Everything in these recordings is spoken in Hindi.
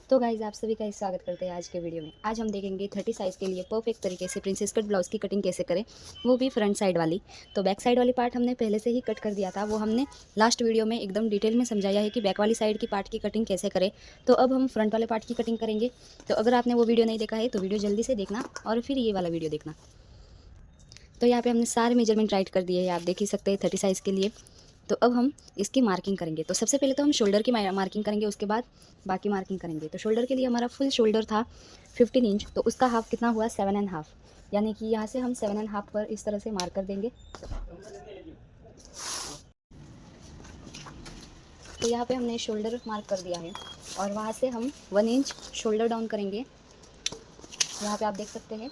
तो गाइज़ आप सभी का स्वागत करते हैं आज के वीडियो में। आज हम देखेंगे 30 साइज़ के लिए परफेक्ट तरीके से प्रिंसेस कट ब्लाउज़ की कटिंग कैसे करें, वो भी फ्रंट साइड वाली। तो बैक साइड वाली पार्ट हमने पहले से ही कट कर दिया था, वो हमने लास्ट वीडियो में एकदम डिटेल में समझाया है कि बैक वाली साइड की पार्ट की कटिंग कैसे करें। तो अब हम फ्रंट वाले पार्ट की कटिंग करेंगे। तो अगर आपने वो वीडियो नहीं देखा है तो वीडियो जल्दी से देखना और फिर ये वाला वीडियो देखना। तो यहाँ पे हमने सारे मेजरमेंट राइट कर दिए हैं, आप देख ही सकते हैं 30 साइज़ के लिए। तो अब हम इसकी मार्किंग करेंगे। तो सबसे पहले तो हम शोल्डर की मार्किंग करेंगे, उसके बाद बाकी मार्किंग करेंगे। तो शोल्डर के लिए हमारा फुल शोल्डर था 15 इंच, तो उसका हाफ कितना हुआ 7.5, यानी कि यहाँ से हम 7.5 पर इस तरह से मार्क कर देंगे। तो यहाँ पे हमने शोल्डर मार्क कर दिया है और वहाँ से हम 1 इंच शोल्डर डाउन करेंगे। यहाँ पे आप देख सकते हैं,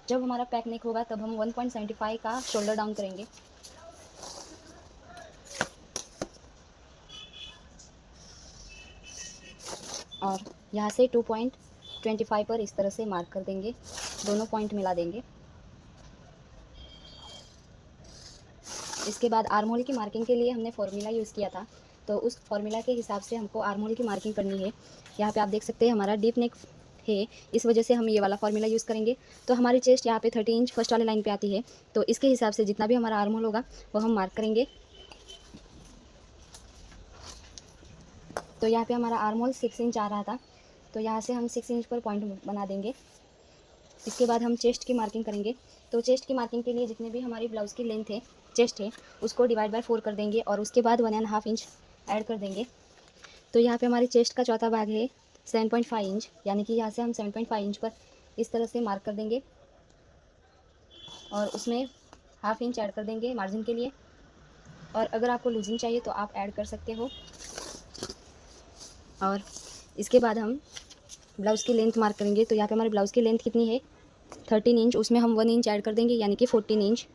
जब हमारा पैक नेक होगा तब हम 1.75 का शोल्डर डाउन करेंगे। और यहाँ से 2.25 पर इस तरह से मार्क कर देंगे, दोनों पॉइंट मिला देंगे। इसके बाद आर्म होल की मार्किंग के लिए हमने फार्मूला यूज़ किया था, तो उस फार्मूला के हिसाब से हमको आर्म होल की मार्किंग करनी है। यहाँ पे आप देख सकते हैं हमारा डीप नेक है, इस वजह से हम ये वाला फार्मूला यूज़ करेंगे। तो हमारी चेस्ट यहाँ पे 30 इंच फर्स्ट वाले लाइन पे आती है, तो इसके हिसाब से जितना भी हमारा आर्म होल होगा वो हम मार्क करेंगे। तो यहाँ पे हमारा आर्म होल 6 इंच आ रहा था, तो यहाँ से हम 6 इंच पर पॉइंट बना देंगे। इसके बाद हम चेस्ट की मार्किंग करेंगे। तो चेस्ट की मार्किंग के लिए जितने भी हमारी ब्लाउज़ की लेंथ है, चेस्ट है, उसको डिवाइड बाय 4 कर देंगे और उसके बाद 1.5 इंच ऐड कर देंगे। तो यहाँ पे हमारी चेस्ट का चौथा भाग है 7.5 इंच, यानी कि यहाँ से हम 7.5 इंच पर इस तरह से मार्क कर देंगे और उसमें ½ इंच ऐड कर देंगे मार्जिन के लिए। और अगर आपको लूजिंग चाहिए तो आप ऐड कर सकते हो। और इसके बाद हम ब्लाउज़ की लेंथ मार्क करेंगे। तो यहाँ पे हमारे ब्लाउज़ की लेंथ कितनी है 13 इंच, उसमें हम 1 इंच ऐड कर देंगे, यानी कि 14 इंच।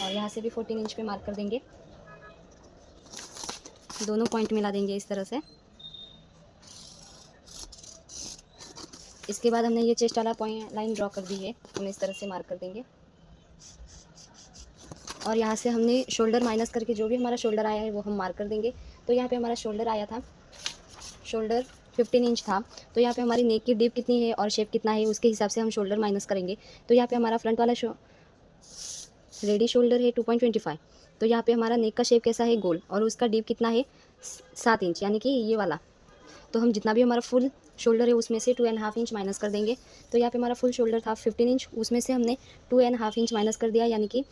और यहाँ से भी 14 इंच पे मार्क कर देंगे, दोनों पॉइंट मिला देंगे इस तरह से। इसके बाद हमने ये चेस्ट वाला पॉइंट लाइन ड्रॉ कर दी है, हम इस तरह से मार्क कर देंगे। और यहाँ से हमने शोल्डर माइनस करके जो भी हमारा शोल्डर आया है वो हम मार्क कर देंगे। तो यहाँ पे हमारा शोल्डर आया था, शोल्डर 15 इंच था। तो यहाँ पे हमारी नेक की डीप कितनी है और शेप कितना है उसके हिसाब से हम शोल्डर माइनस करेंगे। तो यहाँ पे हमारा फ्रंट वाला रेडी शोल्डर है 2.25। तो यहाँ पे हमारा नेक का शेप कैसा है गोल, और उसका डीप कितना है 7 इंच, यानी कि ये वाला। तो हम जितना भी हमारा फुल शोल्डर है उसमें से 2.5 इंच माइनस कर देंगे। तो यहाँ पे हमारा फुल शोल्डर था 15 इंच, उसमें से हमने 2.5 इंच माइनस कर दिया, यानी कि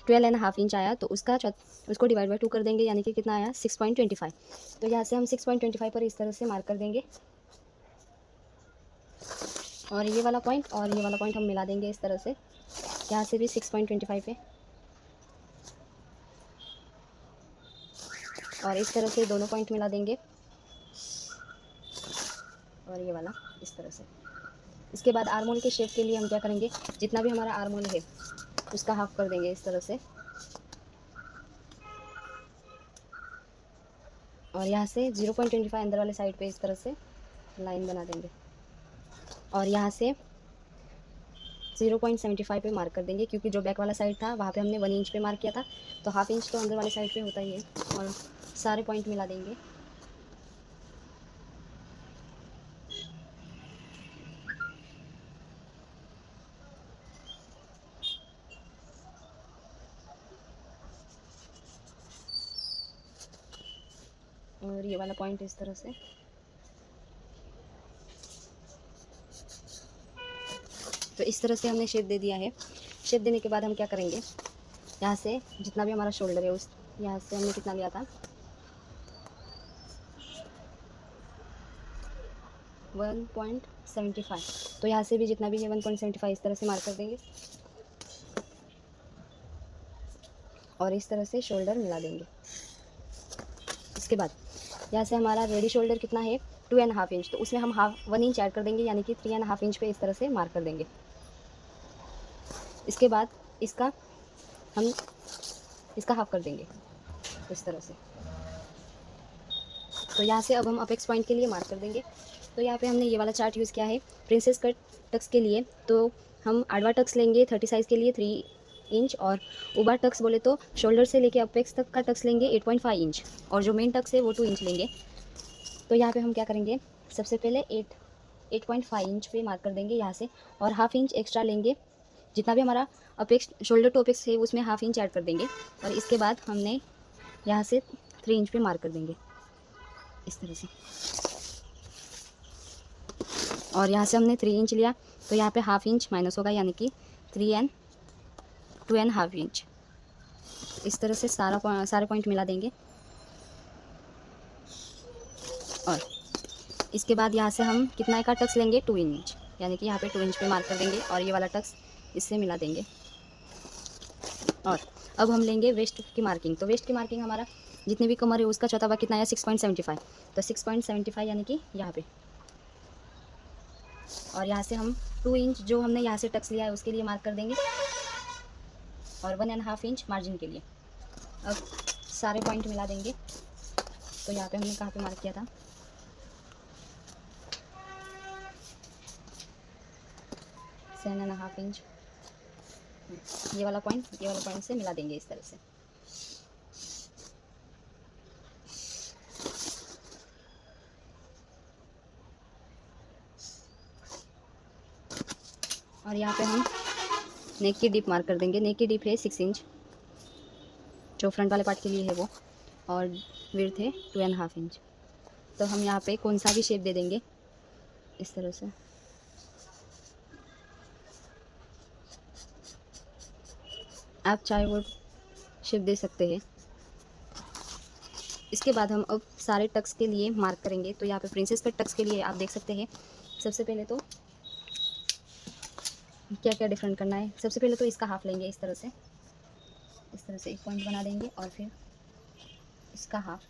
12.5 इंच आया। तो उसको डिवाइड बाय 2 कर देंगे, यानी कि कितना आया 6.25। तो यहाँ से हम 6.25 पर इस तरह से मार्क कर देंगे और ये वाला पॉइंट हम मिला देंगे इस तरह से। यहाँ से भी 6.25 पे और इस तरह से दोनों पॉइंट मिला देंगे और ये वाला इस तरह से। इसके बाद आर्म होल के शेप के लिए हम क्या करेंगे, जितना भी हमारा आर्म होल है उसका हाफ कर देंगे इस तरह से। और यहाँ से 0.25 अंदर वाले साइड पे इस तरह से लाइन बना देंगे और यहाँ से 0.75 पे मार्क कर देंगे, क्योंकि जो बैक वाला साइड था वहाँ पे हमने 1 इंच पे मार्क किया था, तो ½ इंच तो अंदर वाले साइड पे होता ही है। और सारे पॉइंट मिला देंगे। और ये वाला पॉइंट इस तरह से। तो इस तरह से हमने शेप दे दिया है। शेप देने के बाद हम क्या करेंगे, यहाँ से जितना भी हमारा शोल्डर है उस यहाँ से हमने कितना लिया था 1.75, तो यहाँ से भी जितना भी है 1.75 इस तरह से मार्क कर देंगे और इस तरह से शोल्डर मिला देंगे। इसके बाद यहाँ से हमारा रेडी शोल्डर कितना है 2.5 इंच, तो उसमें हम 1 इंच ऐड कर देंगे, यानी कि 3.5 इंच पे इस तरह से मार्क कर देंगे। इसके बाद हम इसका हाफ कर देंगे इस तरह से। तो यहाँ से अब हम अपेक्स पॉइंट के लिए मार्क कर देंगे। तो यहाँ पे हमने ये वाला चार्ट यूज़ किया है प्रिंसेस कट टक्स के लिए। तो हम आडवा टक्स लेंगे 30 साइज़ के लिए 3 इंच, और उबा टक्स बोले तो शोल्डर से लेके अपेक्स तक का टक्स लेंगे 8.5 इंच, और जो मेन टक्स है वो 2 इंच लेंगे। तो यहाँ पे हम क्या करेंगे, सबसे पहले 8.5 इंच पे मार्क कर देंगे यहाँ से, और हाफ इंच एक्स्ट्रा लेंगे। जितना भी हमारा अपेक्स शोल्डर टू अपेक्स है उसमें हाफ इंच ऐड कर देंगे, और इसके बाद हमने यहाँ से 3 इंच पे मार्क कर देंगे इस तरह से। और यहाँ से हमने 3 इंच लिया, तो यहाँ पे हाफ इंच माइनस होगा, यानी कि 2.5 इंच। इस तरह से सारे पॉइंट मिला देंगे। और इसके बाद यहाँ से हम कितना का टक्स लेंगे, 2 इंच, यानी कि यहाँ पे 2 इंच पे मार्क कर देंगे, और ये वाला टक्स इससे मिला देंगे। और अब हम लेंगे वेस्ट की मार्किंग। तो वेस्ट की मार्किंग हमारा जितनी भी कमर है उसका चौथा भाग कितना है, 6.75। तो 6.75 यानी कि यहाँ पे, और यहाँ से हम 2 इंच जो हमने यहाँ से टक्स लिया है उसके लिए मार्क कर देंगे, और 1.5 इंच मार्जिन के लिए। अब सारे पॉइंट मिला देंगे। तो यहाँ पे हमने कहाँ पे मार्क किया था, 7.5 इंच, ये वाला पॉइंट से मिला देंगे इस तरह से। और यहाँ पे हम नेक की डिप मार्क कर देंगे। नेक की डिप है 6 इंच, जो फ्रंट वाले पार्ट के लिए है वो, और विड्थ है 2.5 इंच। तो हम यहाँ पे कौन सा भी शेप दे देंगे इस तरह से। आप चाहे वो शेप दे सकते हैं। इसके बाद हम अब सारे टक्स के लिए मार्क करेंगे। तो यहाँ पे प्रिंसेस कट टक्स के लिए आप देख सकते हैं, सबसे पहले तो क्या क्या डिफरेंट करना है। सबसे पहले तो इसका हाफ लेंगे इस तरह से एक पॉइंट बना देंगे, और फिर इसका हाफ,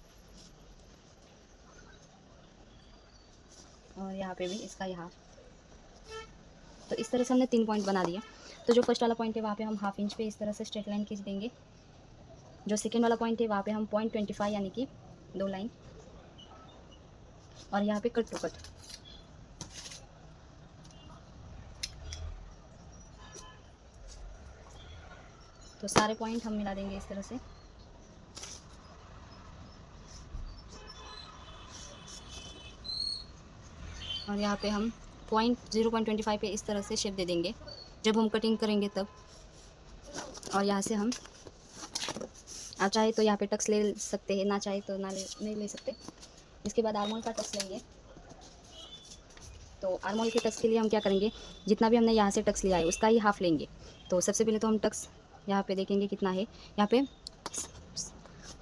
और यहाँ पे भी इसका ये हाफ। तो इस तरह से हमने 3 पॉइंट बना दिया। तो जो फर्स्ट वाला पॉइंट है वहाँ पे हम हाफ इंच पे इस तरह से स्ट्रेट लाइन खींच देंगे। जो सेकेंड वाला पॉइंट है वहाँ पे हम 0.25 यानी कि 2 लाइन, और यहाँ पे कट टू कट। तो सारे पॉइंट हम मिला देंगे इस तरह से। और यहाँ पे हम 0.25 पे इस तरह से शेप दे देंगे जब हम कटिंग करेंगे तब। और यहाँ से हम, आप चाहे तो यहाँ पे टक्स ले सकते हैं, ना चाहे तो नहीं ले सकते। इसके बाद आर्मोल का टक्स लेंगे। तो आर्मोल के टक्स के लिए हम क्या करेंगे, जितना भी हमने यहाँ से टक्स लिया है उसका ही हाफ लेंगे। तो सबसे पहले तो हम टक्स यहाँ पे देखेंगे कितना है, यहाँ पे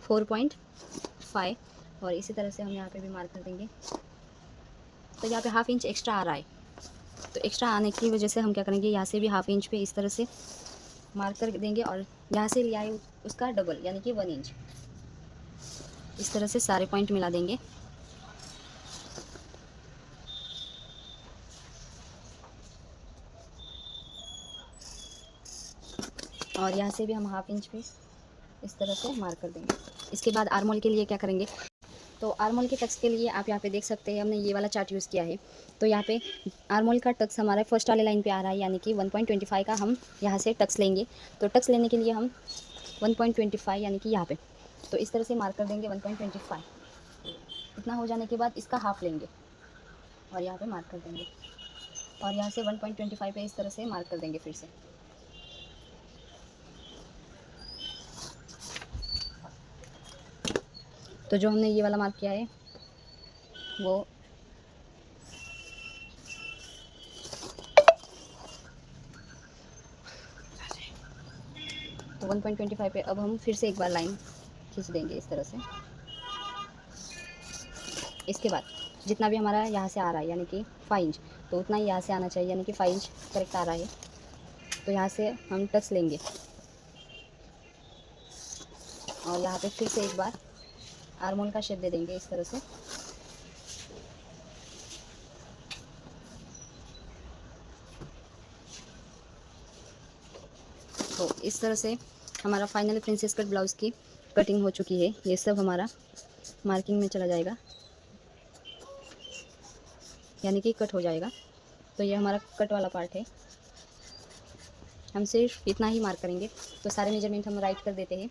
4.5, और इसी तरह से हम यहाँ पे भी मार्क कर देंगे। तो यहाँ पे हाफ इंच एक्स्ट्रा आ रहा है, तो एक्स्ट्रा आने की वजह से हम क्या करेंगे, यहाँ से भी हाफ इंच पे इस तरह से मार्क कर देंगे, और यहाँ से लिया है उसका डबल यानी कि 1 इंच। इस तरह से सारे पॉइंट मिला देंगे। और यहाँ से भी हम हाफ इंच पे इस तरह से मार्क कर देंगे। इसके बाद आर्मोल के लिए क्या करेंगे, तो आर्मोल के टक्स के लिए आप यहाँ पे देख सकते हैं हमने ये वाला चार्ट यूज़ किया है। तो यहाँ पे आर्मोल का टक्स हमारा फर्स्ट वाले लाइन पे आ रहा है, यानी कि 1.25 का हम यहाँ से टक्स लेंगे। तो टक्स लेने के लिए हम 1.25 यानी कि यहाँ पे, तो इस तरह से मार्क कर देंगे 1.25। इतना हो जाने के बाद इसका हाफ लेंगे और यहाँ पे मार्क कर देंगे, और यहाँ से 1.25 पे इस तरह से मार्क कर देंगे फिर से। तो जो हमने ये वाला मार्क किया है वो तो 1.25 पे अब हम फिर से एक बार लाइन खींच देंगे इस तरह से। इसके बाद जितना भी हमारा यहाँ से आ रहा है यानी कि 5 इंच, तो उतना ही यहाँ से आना चाहिए, यानी कि 5 इंच करेक्ट आ रहा है। तो यहाँ से हम टच लेंगे और यहाँ पे फिर से एक बार आर्मोल का शेप दे देंगे इस तरह से। तो इस तरह से हमारा फाइनल प्रिंसेस कट ब्लाउज़ की कटिंग हो चुकी है। ये सब हमारा मार्किंग में चला जाएगा, यानी कि कट हो जाएगा। तो ये हमारा कट वाला पार्ट है, हम सिर्फ इतना ही मार्क करेंगे। तो सारे मेजरमेंट हम राइट कर देते हैं।